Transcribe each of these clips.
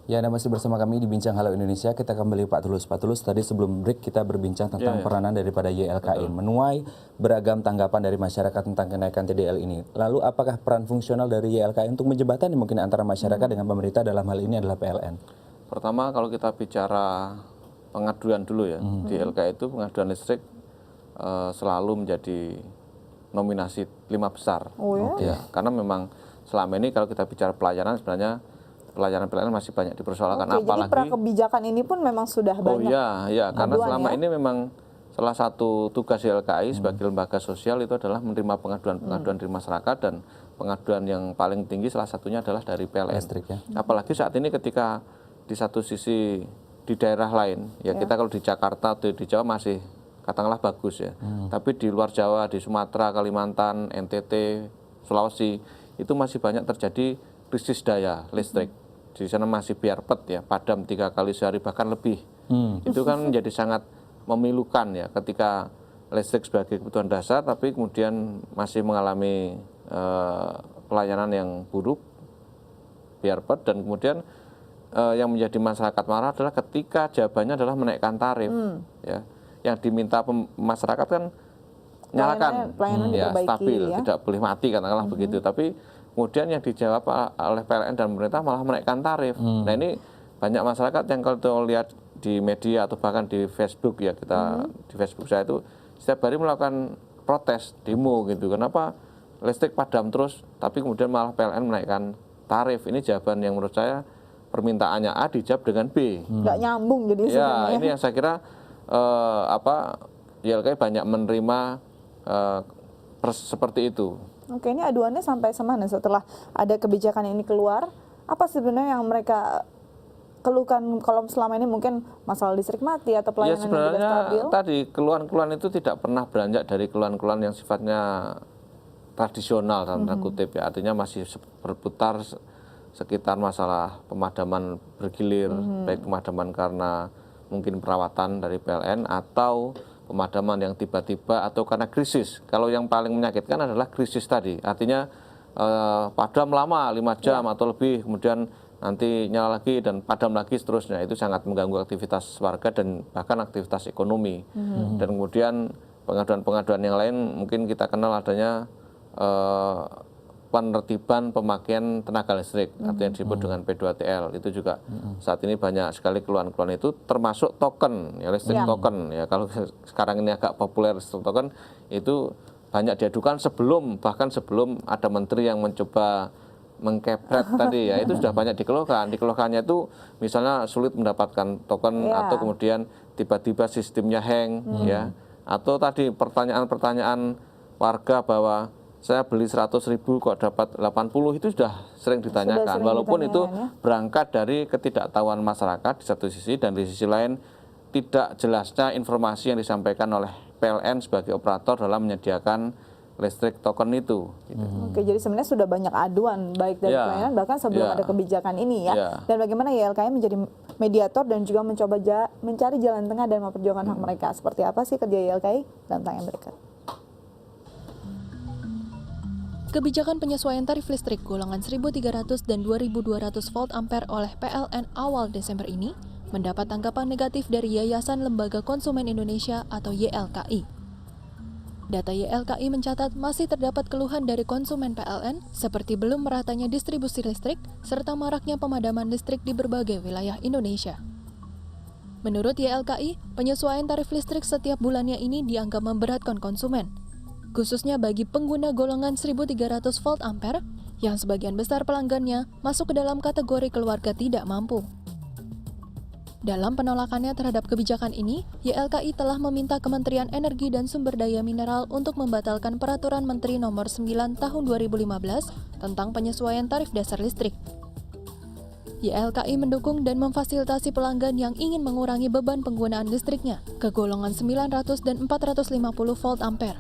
Ya, Anda masih bersama kami di Bincang Halo Indonesia. Kita kembali Pak Tulus. Pak Tulus, tadi sebelum break kita berbincang tentang peranan daripada YLKI. Menuai beragam tanggapan dari masyarakat tentang kenaikan TDL ini. Lalu apakah peran fungsional dari YLKI untuk menjembatani mungkin antara masyarakat dengan pemerintah dalam hal ini adalah PLN? Pertama, kalau kita bicara pengaduan dulu ya, di YLKI itu pengaduan listrik selalu menjadi nominasi 5 besar. Ya, karena memang selama ini kalau kita bicara pelayanan, sebenarnya pelayanan PLN masih banyak dipersoalkan. Apalagi jadi kebijakan ini pun memang sudah banyak. Karena selama ini memang salah satu tugas YLKI sebagai lembaga sosial itu adalah menerima pengaduan-pengaduan dari masyarakat, dan pengaduan yang paling tinggi salah satunya adalah dari PLN. Listrik, ya. Apalagi saat ini ketika di satu sisi di daerah lain, kita kalau di Jakarta atau di Jawa masih katakanlah bagus ya. Tapi di luar Jawa, di Sumatera, Kalimantan, NTT, Sulawesi, itu masih banyak terjadi krisis daya listrik. Di sana masih biarpet ya, padam 3 kali sehari bahkan lebih. Itu kan menjadi sangat memilukan ya, ketika listrik sebagai kebutuhan dasar tapi kemudian masih mengalami pelayanan yang buruk, biarpet, dan kemudian yang menjadi masyarakat marah adalah ketika jawabannya adalah menaikkan tarif. Ya, yang diminta masyarakat kan nyalakan, ya stabil, tidak boleh mati katakanlah begitu. Tapi kemudian yang dijawab oleh PLN dan pemerintah malah menaikkan tarif. Nah, ini banyak masyarakat yang kalau lihat di media atau bahkan di Facebook ya, kita di Facebook saya itu setiap hari melakukan protes, demo gitu. Kenapa listrik padam terus tapi kemudian malah PLN menaikkan tarif? Ini jawaban yang menurut saya permintaannya A dijawab dengan B. Nggak nyambung jadi sebenarnya. Ini yang saya kira YLKI banyak menerima seperti itu. Oke, ini aduannya sampai semana setelah ada kebijakan ini keluar? Apa sebenarnya yang mereka keluhkan kalau selama ini mungkin masalah listrik mati atau pelayanan yang tidak stabil? Tadi keluhan-keluhan itu tidak pernah beranjak dari keluhan-keluhan yang sifatnya tradisional dalam tanda kutip ya. Artinya masih berputar sekitar masalah pemadaman bergilir, baik pemadaman karena mungkin perawatan dari PLN atau pemadaman yang tiba-tiba atau karena krisis. Kalau yang paling menyakitkan adalah krisis tadi. Artinya padam lama 5 jam atau lebih, kemudian nanti nyala lagi dan padam lagi seterusnya. Itu sangat mengganggu aktivitas warga dan bahkan aktivitas ekonomi. Dan kemudian pengaduan-pengaduan yang lain mungkin kita kenal adanya penertiban pemakaian tenaga listrik, artinya disebut dengan P2TL. Itu juga saat ini banyak sekali keluhan-keluhan itu, termasuk token ya, listrik token ya. Kalau sekarang ini agak populer listrik token, itu banyak diadukan bahkan sebelum ada menteri yang mencoba mengkepret tadi ya. Itu sudah banyak dikeluhkan. Dikeluhkannya itu misalnya sulit mendapatkan token atau kemudian tiba-tiba sistemnya hang ya, atau tadi pertanyaan-pertanyaan warga bahwa saya beli 100.000 kok dapat 80, itu sudah sering ditanyakan. Walaupun itu berangkat dari ketidaktahuan masyarakat di satu sisi, dan di sisi lain tidak jelasnya informasi yang disampaikan oleh PLN sebagai operator dalam menyediakan listrik token itu. Gitu. Oke, jadi sebenarnya sudah banyak aduan baik dari pelayanan bahkan sebelum ada kebijakan ini ya. Dan bagaimana YLKI menjadi mediator dan juga mencoba mencari jalan tengah dan memperjuangkan hak mereka. Seperti apa sih kerja YLKI? Dan tanya berikut. Kebijakan penyesuaian tarif listrik golongan 1.300 dan 2.200 volt ampere oleh PLN awal Desember ini mendapat tanggapan negatif dari Yayasan Lembaga Konsumen Indonesia atau YLKI. Data YLKI mencatat masih terdapat keluhan dari konsumen PLN seperti belum meratanya distribusi listrik serta maraknya pemadaman listrik di berbagai wilayah Indonesia. Menurut YLKI, penyesuaian tarif listrik setiap bulannya ini dianggap memberatkan konsumen, khususnya bagi pengguna golongan 1.300 volt ampere yang sebagian besar pelanggannya masuk ke dalam kategori keluarga tidak mampu. Dalam penolakannya terhadap kebijakan ini, YLKI telah meminta Kementerian Energi dan Sumber Daya Mineral untuk membatalkan Peraturan Menteri Nomor 9 Tahun 2015 tentang penyesuaian tarif dasar listrik. YLKI mendukung dan memfasilitasi pelanggan yang ingin mengurangi beban penggunaan listriknya ke golongan 900 dan 450 volt ampere.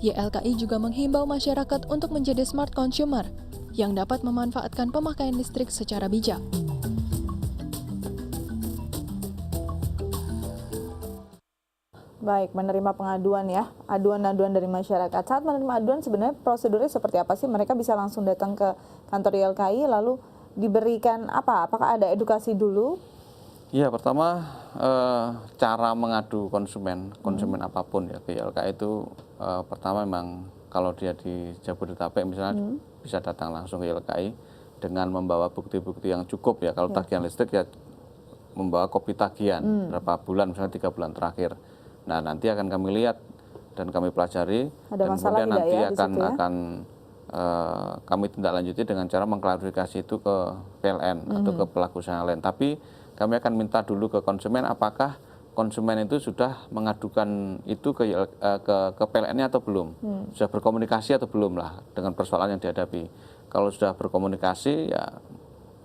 YLKI juga menghimbau masyarakat untuk menjadi smart consumer yang dapat memanfaatkan pemakaian listrik secara bijak. Baik, menerima pengaduan ya, aduan-aduan dari masyarakat. Saat menerima aduan sebenarnya prosedurnya seperti apa sih? Mereka bisa langsung datang ke kantor YLKI lalu diberikan apa? Apakah ada edukasi dulu? Iya, pertama cara mengadu konsumen apapun ya ke YLKI itu pertama memang kalau dia di Jabodetabek misalnya bisa datang langsung ke YLKI dengan membawa bukti-bukti yang cukup ya. Kalau tagihan listrik ya membawa kopi tagihan berapa bulan, misalnya 3 bulan terakhir. Nah, nanti akan kami lihat dan kami pelajari dan kemudian nanti akan kami tindak lanjuti dengan cara mengklarifikasi itu ke PLN atau ke pelaku usaha lain. Tapi kami akan minta dulu ke konsumen apakah konsumen itu sudah mengadukan itu ke PLN-nya atau belum, sudah berkomunikasi atau belum lah dengan persoalan yang dihadapi. Kalau sudah berkomunikasi ya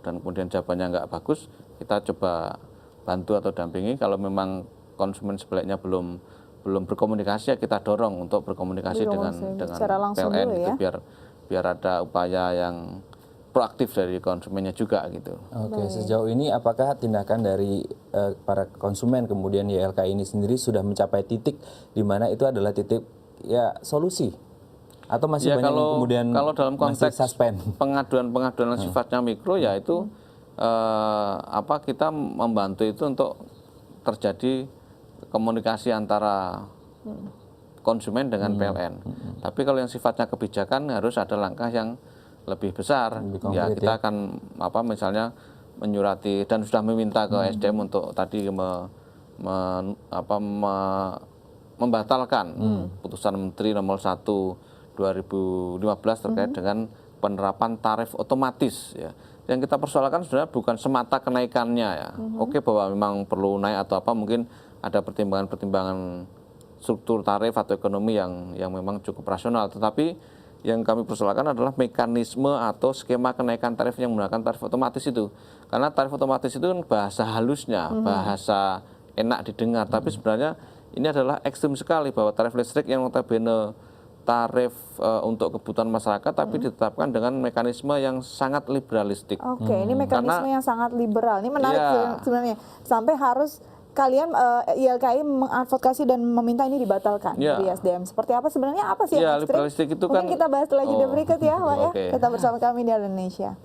dan kemudian jawabannya nggak bagus, kita coba bantu atau dampingi. Kalau memang konsumen sebaliknya belum berkomunikasi ya kita dorong untuk berkomunikasi dengan PLN gitu, biar ada upaya yang proaktif dari konsumennya juga gitu. Oke, sejauh ini apakah tindakan dari para konsumen kemudian YLKI ini sendiri sudah mencapai titik di mana itu adalah titik ya solusi? Atau masih banyak yang kemudian kalau dalam konteks pengaduan yang sifatnya mikro ya itu kita membantu itu untuk terjadi komunikasi antara konsumen dengan PLN. Tapi kalau yang sifatnya kebijakan harus ada langkah yang lebih besar. Ya kita akan misalnya menyurati dan sudah meminta ke SDM untuk tadi membatalkan putusan Menteri nomor 1 2015 terkait dengan penerapan tarif otomatis ya. Yang kita persoalkan sebenarnya bukan semata kenaikannya ya. Oke bahwa memang perlu naik atau apa, mungkin ada pertimbangan-pertimbangan struktur tarif atau ekonomi yang memang cukup rasional, tetapi yang kami persoalkan adalah mekanisme atau skema kenaikan tarif yang menggunakan tarif otomatis itu. Karena tarif otomatis itu kan bahasa halusnya, bahasa enak didengar, tapi sebenarnya ini adalah ekstrim sekali bahwa tarif listrik yang notabene tarif untuk kebutuhan masyarakat tapi ditetapkan dengan mekanisme yang sangat liberalistik. Oke, ini mekanisme yang sangat liberal. Ini menarik sebenarnya. Sampai harus kalian YLKI mengadvokasi dan meminta ini dibatalkan dari SDM. Seperti apa sebenarnya, apa sih yang ekstrim? Liberalistik itu mungkin kita bahas setelah jeda berikut ya, Pak ya. Tetap bersama kami di Indonesia.